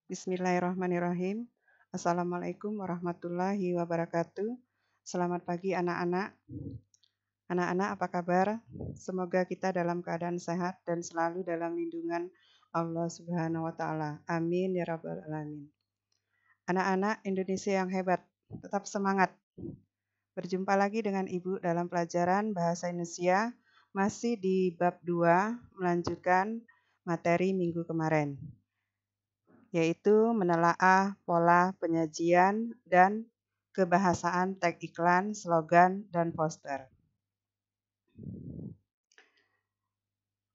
Bismillahirrahmanirrahim. Assalamualaikum warahmatullahi wabarakatuh. Selamat pagi anak-anak. Anak-anak apa kabar? Semoga kita dalam keadaan sehat dan selalu dalam lindungan Allah Subhanahu wa taala. Amin ya rabbal alamin. Anak-anak Indonesia yang hebat, tetap semangat. Berjumpa lagi dengan Ibu dalam pelajaran Bahasa Indonesia masih di bab 2 melanjutkan materi minggu kemarin, yaitu menelaah pola penyajian dan kebahasaan teks iklan, slogan, dan poster.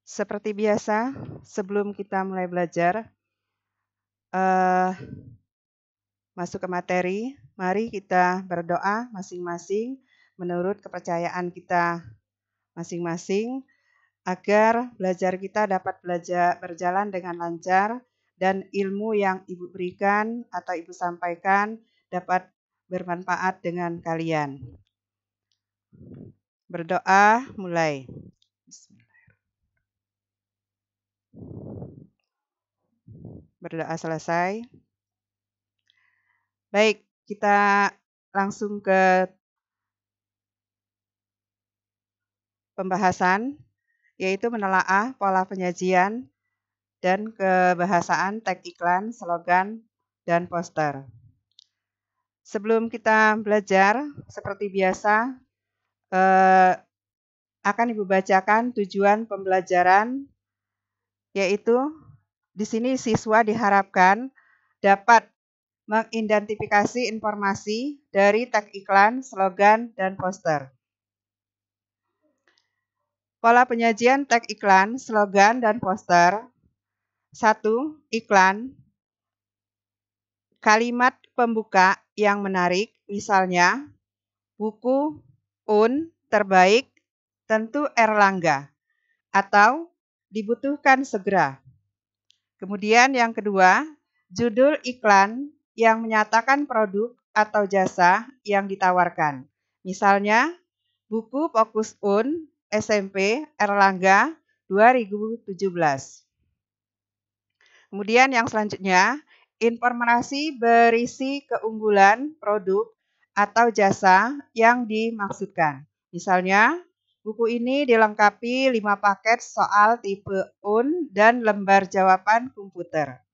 Seperti biasa, sebelum kita mulai belajar, masuk ke materi, mari kita berdoa masing-masing menurut kepercayaan kita masing-masing agar belajar kita dapat berjalan dengan lancar dan ilmu yang Ibu berikan atau Ibu sampaikan dapat bermanfaat dengan kalian. Berdoa mulai. Berdoa selesai. Baik, kita langsung ke pembahasan, yaitu menelaah pola penyajian dan kebahasaan teks iklan, slogan, dan poster. Sebelum kita belajar, seperti biasa, akan Ibu bacakan tujuan pembelajaran, yaitu di sini siswa diharapkan dapat mengidentifikasi informasi dari teks iklan, slogan, dan poster. Pola penyajian teks iklan, slogan, dan poster. 1. Iklan. Kalimat pembuka yang menarik, misalnya buku terbaik tentu Erlangga atau dibutuhkan segera. Kemudian yang kedua, judul iklan yang menyatakan produk atau jasa yang ditawarkan. Misalnya, buku Fokus SMP Erlangga 2017. Kemudian yang selanjutnya, informasi berisi keunggulan produk atau jasa yang dimaksudkan. Misalnya, buku ini dilengkapi 5 paket soal tipe dan lembar jawaban komputer.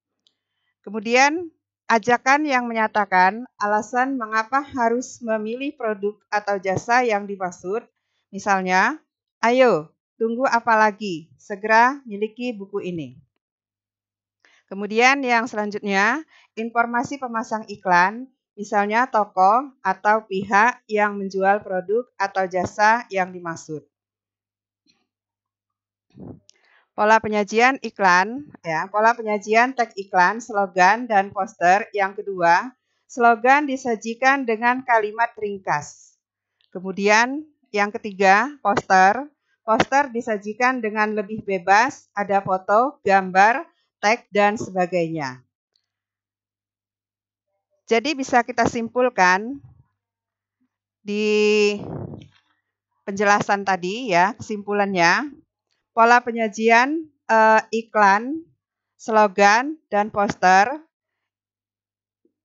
Kemudian, ajakan yang menyatakan alasan mengapa harus memilih produk atau jasa yang dimaksud. Misalnya, ayo, tunggu apa lagi? Segera miliki buku ini. Kemudian yang selanjutnya, informasi pemasang iklan, misalnya toko atau pihak yang menjual produk atau jasa yang dimaksud. Pola penyajian iklan, pola penyajian teks iklan, slogan, dan poster. Yang kedua, slogan disajikan dengan kalimat ringkas. Kemudian yang ketiga, poster. Poster disajikan dengan lebih bebas, ada foto, gambar, teks, dan sebagainya. Jadi bisa kita simpulkan di penjelasan tadi ya, kesimpulannya, pola penyajian iklan, slogan, dan poster.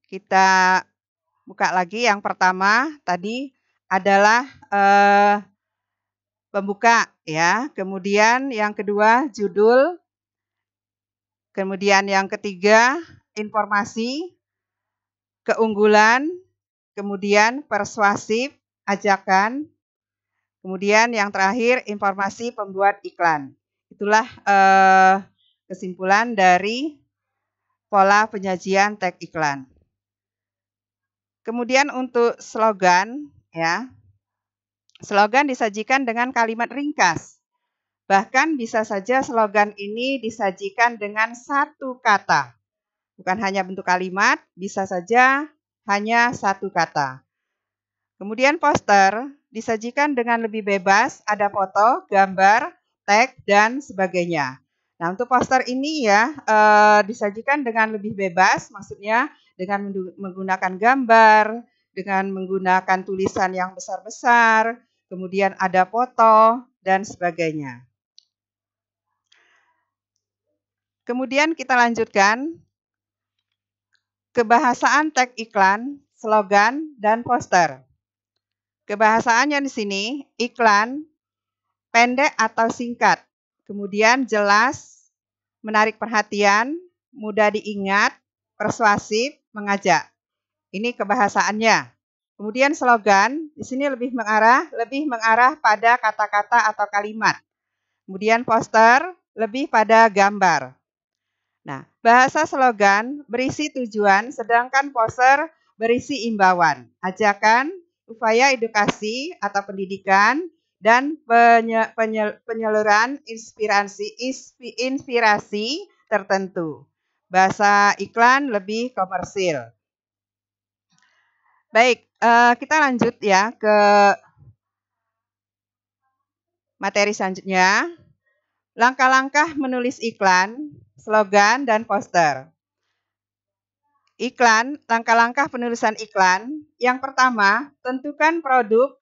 Kita buka lagi yang pertama tadi adalah pembuka ya, kemudian yang kedua judul, kemudian yang ketiga informasi, keunggulan, kemudian persuasif, ajakan, kemudian yang terakhir informasi pembuat iklan. Itulah kesimpulan dari pola penyajian teks iklan. Kemudian untuk slogan, ya, slogan disajikan dengan kalimat ringkas. Bahkan bisa saja slogan ini disajikan dengan satu kata. Bukan hanya bentuk kalimat, bisa saja hanya satu kata. Kemudian poster disajikan dengan lebih bebas, ada foto, gambar, teks, dan sebagainya. Nah, untuk poster ini ya disajikan dengan lebih bebas, maksudnya dengan menggunakan gambar, dengan menggunakan tulisan yang besar-besar, kemudian ada foto, dan sebagainya. Kemudian kita lanjutkan. Kebahasaan teks iklan, slogan, dan poster. Kebahasaannya di sini, iklan pendek atau singkat, kemudian jelas, menarik perhatian, mudah diingat, persuasif, mengajak. Ini kebahasaannya. Kemudian slogan, di sini lebih mengarah pada kata-kata atau kalimat. Kemudian poster, lebih pada gambar. Nah, bahasa slogan berisi tujuan, sedangkan poster berisi imbauan, ajakan, upaya edukasi atau pendidikan, dan penyaluran inspirasi tertentu. Bahasa iklan lebih komersil. Baik, kita lanjut ya ke materi selanjutnya. Langkah-langkah menulis iklan, slogan, dan poster. Iklan, langkah-langkah penulisan iklan. Yang pertama, tentukan produk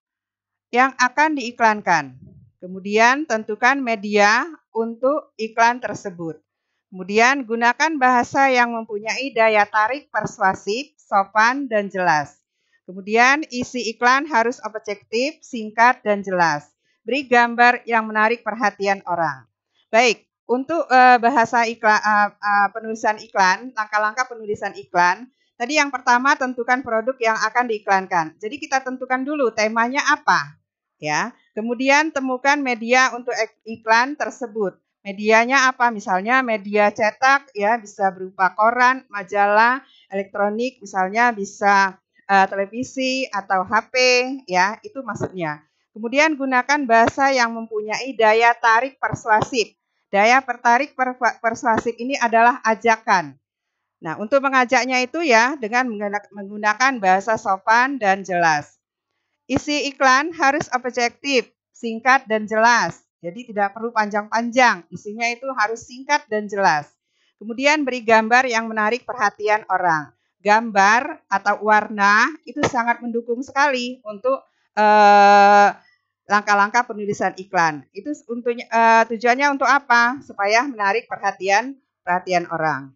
yang akan diiklankan. Kemudian, tentukan media untuk iklan tersebut. Kemudian, gunakan bahasa yang mempunyai daya tarik persuasif, sopan, dan jelas. Kemudian, isi iklan harus objektif, singkat, dan jelas. Beri gambar yang menarik perhatian orang. Baik, untuk bahasa iklan, penulisan iklan, langkah-langkah penulisan iklan. Tadi yang pertama tentukan produk yang akan diiklankan. Jadi kita tentukan dulu temanya apa, ya. Kemudian temukan media untuk iklan tersebut. Medianya apa? Misalnya media cetak, ya, bisa berupa koran, majalah, elektronik, misalnya bisa televisi atau HP, ya, itu maksudnya. Kemudian gunakan bahasa yang mempunyai daya tarik persuasif. Daya tertarik persuasif ini adalah ajakan. Nah, untuk mengajaknya itu ya dengan menggunakan bahasa sopan dan jelas. Isi iklan harus objektif, singkat dan jelas. Jadi tidak perlu panjang-panjang. Isinya itu harus singkat dan jelas. Kemudian beri gambar yang menarik perhatian orang. Gambar atau warna itu sangat mendukung sekali untuk langkah-langkah penulisan iklan. Itu untuk tujuannya untuk apa? Supaya menarik perhatian orang.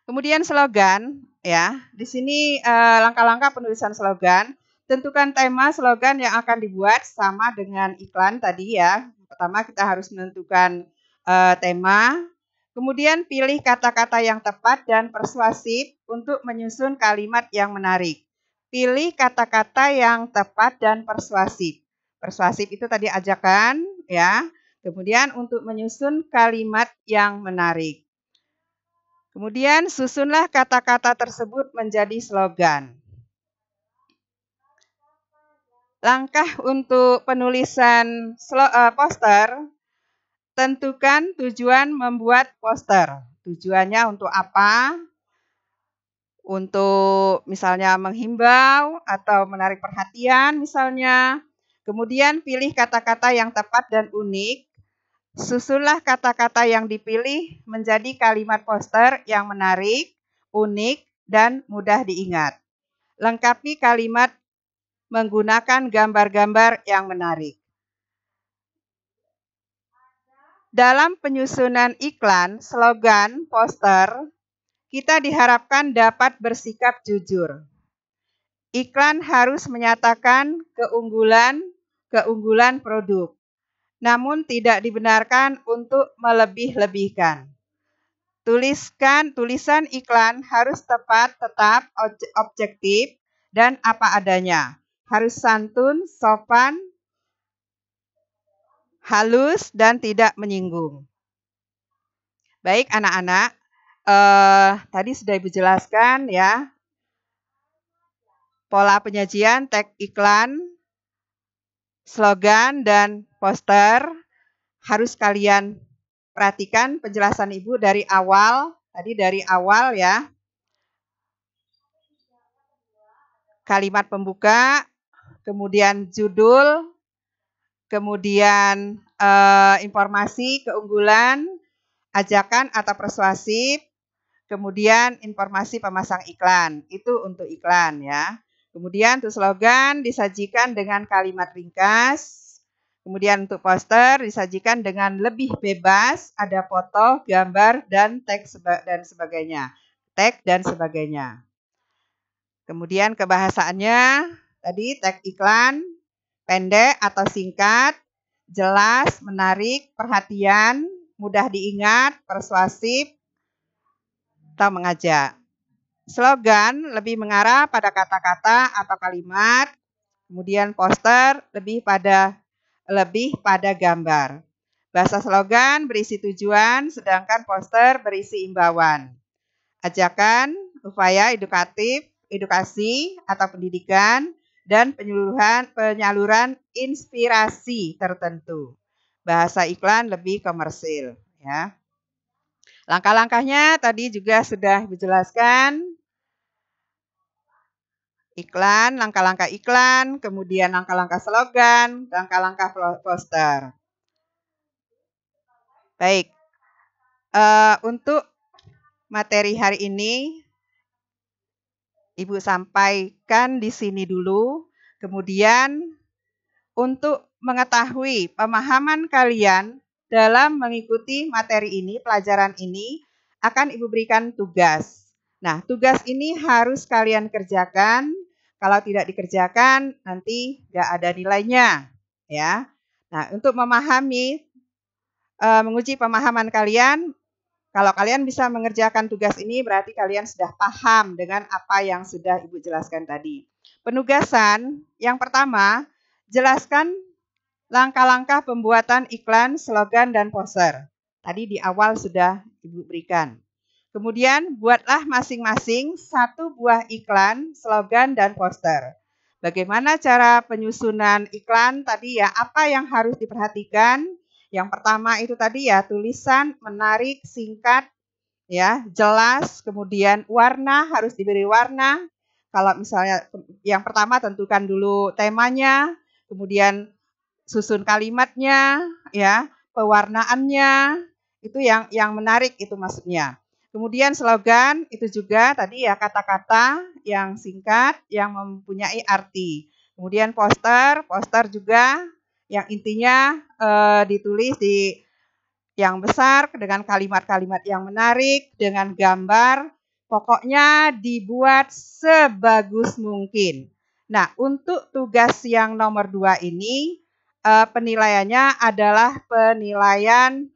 Kemudian slogan, ya. Di sini langkah-langkah penulisan slogan. Tentukan tema slogan yang akan dibuat sama dengan iklan tadi ya. Pertama kita harus menentukan tema. Kemudian pilih kata-kata yang tepat dan persuasif untuk menyusun kalimat yang menarik. Pilih kata-kata yang tepat dan persuasif. Persuasif itu tadi ajakan, ya. Kemudian untuk menyusun kalimat yang menarik. Kemudian susunlah kata-kata tersebut menjadi slogan. Langkah untuk penulisan poster, tentukan tujuan membuat poster. Tujuannya untuk apa? Untuk misalnya menghimbau atau menarik perhatian misalnya. Kemudian pilih kata-kata yang tepat dan unik. Susunlah kata-kata yang dipilih menjadi kalimat poster yang menarik, unik, dan mudah diingat. Lengkapi kalimat menggunakan gambar-gambar yang menarik. Dalam penyusunan iklan, slogan, poster, kita diharapkan dapat bersikap jujur. Iklan harus menyatakan keunggulan produk, namun tidak dibenarkan untuk melebih-lebihkan. Tulisan iklan harus tetap objektif dan apa adanya. Harus santun, sopan, halus, dan tidak menyinggung. Baik anak-anak, tadi sudah Ibu jelaskan ya, pola penyajian teks iklan, slogan, dan poster harus kalian perhatikan penjelasan Ibu dari awal, ya. Kalimat pembuka, kemudian judul, kemudian informasi, keunggulan, ajakan atau persuasif, kemudian informasi pemasang iklan. Itu untuk iklan ya. Kemudian untuk slogan disajikan dengan kalimat ringkas. Kemudian untuk poster disajikan dengan lebih bebas, ada foto, gambar, dan teks dan sebagainya. tag dan sebagainya. Kemudian kebahasaannya tadi tag iklan pendek atau singkat, jelas, menarik, perhatian, mudah diingat, persuasif, atau mengajak. Slogan lebih mengarah pada kata-kata atau kalimat, kemudian poster lebih pada gambar. Bahasa slogan berisi tujuan, sedangkan poster berisi imbauan. Ajakan, upaya edukatif, edukasi atau pendidikan, dan penyaluran inspirasi tertentu. Bahasa iklan lebih komersil, ya. Langkah-langkahnya tadi juga sudah dijelaskan. Iklan, langkah-langkah iklan, kemudian langkah-langkah slogan, langkah-langkah poster. Baik, untuk materi hari ini Ibu sampaikan di sini dulu. Kemudian untuk mengetahui pemahaman kalian dalam mengikuti materi ini, pelajaran ini, akan Ibu berikan tugas. Nah, tugas ini harus kalian kerjakan. Kalau tidak dikerjakan, nanti nggak ada nilainya, ya. Nah, untuk menguji pemahaman kalian, kalau kalian bisa mengerjakan tugas ini, berarti kalian sudah paham dengan apa yang sudah Ibu jelaskan tadi. Penugasan yang pertama, jelaskan langkah-langkah pembuatan iklan, slogan, dan poster. Tadi di awal sudah Ibu berikan. Kemudian buatlah masing-masing satu buah iklan, slogan, dan poster. Bagaimana cara penyusunan iklan tadi ya, apa yang harus diperhatikan? Yang pertama itu tadi ya, tulisan menarik, singkat, ya, jelas, kemudian warna harus diberi warna. Kalau misalnya yang pertama tentukan dulu temanya, kemudian susun kalimatnya, ya, pewarnaannya, itu yang menarik itu maksudnya. Kemudian slogan itu juga tadi ya kata-kata yang singkat yang mempunyai arti. Kemudian poster juga yang intinya ditulis di yang besar dengan kalimat-kalimat yang menarik dengan gambar. Pokoknya dibuat sebagus mungkin. Nah, untuk tugas yang nomor 2 ini penilaiannya adalah penilaian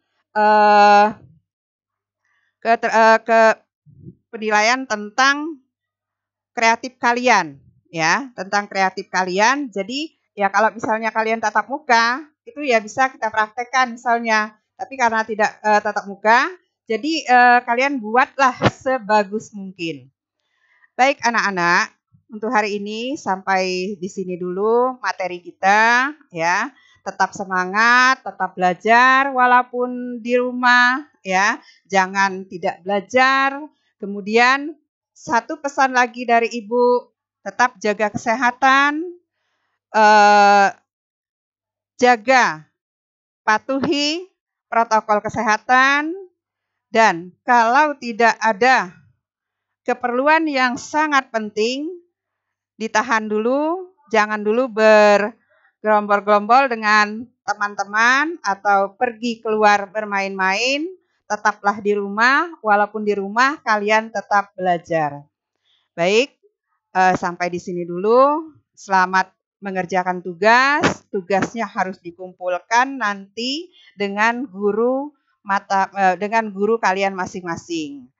penilaian tentang kreatif kalian, ya, tentang kreatif kalian. Jadi ya kalau misalnya kalian tatap muka, itu ya bisa kita praktekkan misalnya. Tapi karena tidak tatap muka, jadi kalian buatlah sebagus mungkin. Baik anak-anak, untuk hari ini sampai di sini dulu materi kita, ya. Tetap semangat, tetap belajar walaupun di rumah, ya. Jangan tidak belajar. Kemudian satu pesan lagi dari Ibu, tetap jaga kesehatan, jaga, patuhi protokol kesehatan, dan kalau tidak ada keperluan yang sangat penting, ditahan dulu, jangan dulu bergerombol-gerombol dengan teman-teman atau pergi keluar bermain-main, tetaplah di rumah, walaupun di rumah kalian tetap belajar. Baik, sampai di sini dulu. Selamat mengerjakan tugas. Tugasnya harus dikumpulkan nanti dengan guru kalian masing-masing.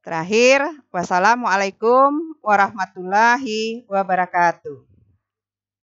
Terakhir, wassalamualaikum warahmatullahi wabarakatuh.